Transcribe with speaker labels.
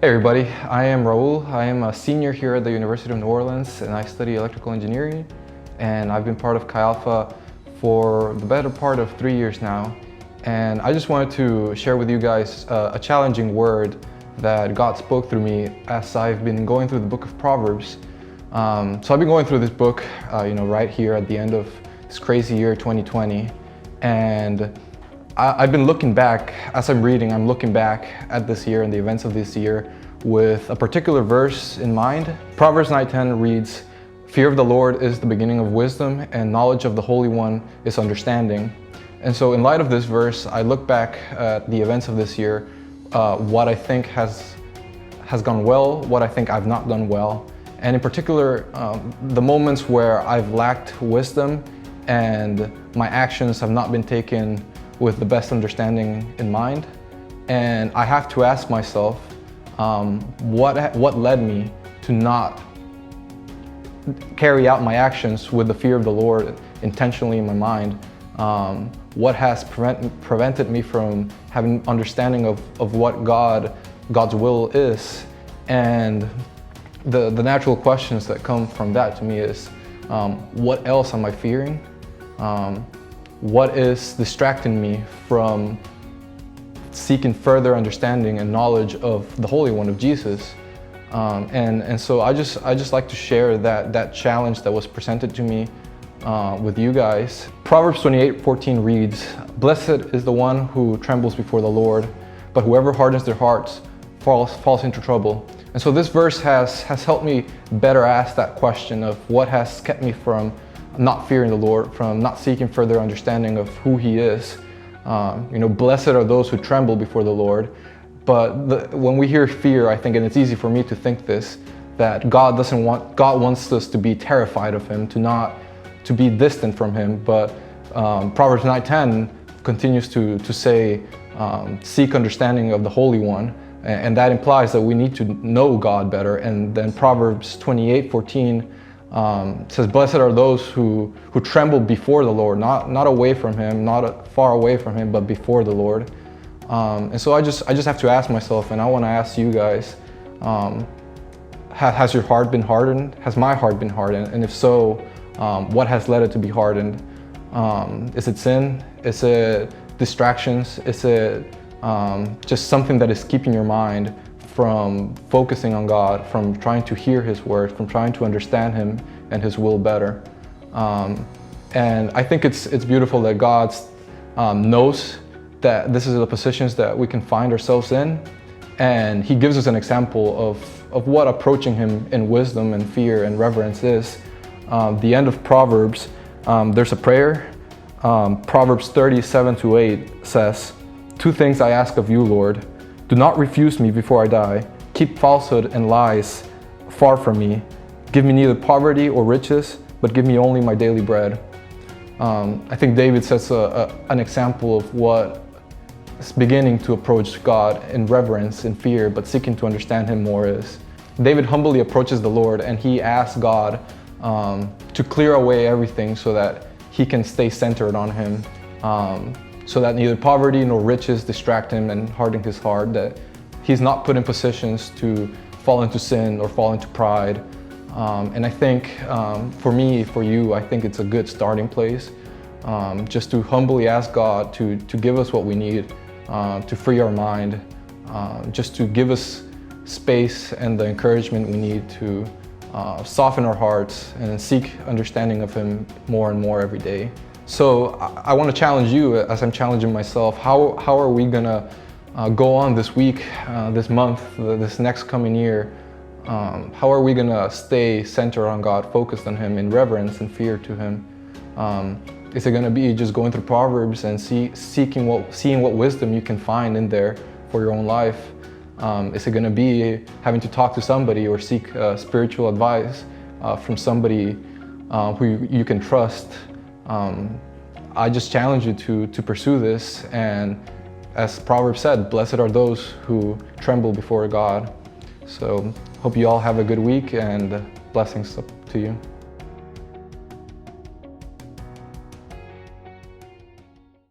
Speaker 1: Hey everybody, I am Raul. I am a senior here at the University of New Orleans and I study electrical engineering, and I've been part of Chi Alpha for the better part of 3 years now. And I just wanted to share with you guys a challenging word that God spoke through me as I've been going through the book of Proverbs. So I've been going through this book right here at the end of this crazy year 2020, and I've been looking back, as I'm reading, I'm looking back at this year and the events of this year with a particular verse in mind. Proverbs 9:10 reads, "Fear of the Lord is the beginning of wisdom, and knowledge of the Holy One is understanding." And so in light of this verse, I look back at the events of this year, what I think has gone well, what I think I've not done well, and in particular, the moments where I've lacked wisdom and my actions have not been taken with the best understanding in mind. And I have to ask myself, what led me to not carry out my actions with the fear of the Lord intentionally in my mind? What has prevented me from having understanding of what God's will is? And the natural questions that come from that to me is, what else am I fearing? What is distracting me from seeking further understanding and knowledge of the Holy One, of Jesus? And so I just like to share that challenge that was presented to me with you guys. Proverbs 28:14 reads, "Blessed is the one who trembles before the Lord, but whoever hardens their hearts falls into trouble." And so this verse has helped me better ask that question of what has kept me from not fearing the Lord, from not seeking further understanding of who He is. Blessed are those who tremble before the Lord. But when we hear fear, I think, and it's easy for me to think this, that God wants us to be terrified of Him, to be distant from Him. But Proverbs 9:10 continues to say, seek understanding of the Holy One. And that implies that we need to know God better. And then Proverbs 28:14 says, "Blessed are those who tremble before the Lord," not away from Him, not far away from Him, but before the Lord. And so I just have to ask myself, and I want to ask you guys, has your heart been hardened? Has my heart been hardened? And if so, what has led it to be hardened? Is it sin? Is it distractions? Is it just something that is keeping your mind from focusing on God, from trying to hear His word, from trying to understand Him and His will better? And I think it's beautiful that God knows that this is the positions that we can find ourselves in, and He gives us an example of what approaching Him in wisdom and fear and reverence is. The end of Proverbs, there's a prayer. Proverbs 30:7-8 says, "Two things I ask of you, Lord. Do not refuse me before I die. Keep falsehood and lies far from me. Give me neither poverty or riches, but give me only my daily bread." I think David sets an example of what is beginning to approach God in reverence and fear, but seeking to understand Him more is. David humbly approaches the Lord, and he asks God to clear away everything so that he can stay centered on Him. So that neither poverty nor riches distract him and harden his heart, that he's not put in positions to fall into sin or fall into pride. And I think for me, for you, I think it's a good starting place, just to humbly ask God to give us what we need, to free our mind, just to give us space and the encouragement we need to soften our hearts and seek understanding of Him more and more every day. So I want to challenge you, as I'm challenging myself, how are we gonna go on this week, this month, this next coming year? How are we gonna stay centered on God, focused on Him in reverence and fear to Him? Is it gonna be just going through Proverbs and seeing what wisdom you can find in there for your own life? Is it gonna be having to talk to somebody or seek spiritual advice from somebody who you can trust? I just challenge you to pursue this, and as Proverbs said, blessed are those who tremble before God. So hope you all have a good week, and blessings to you.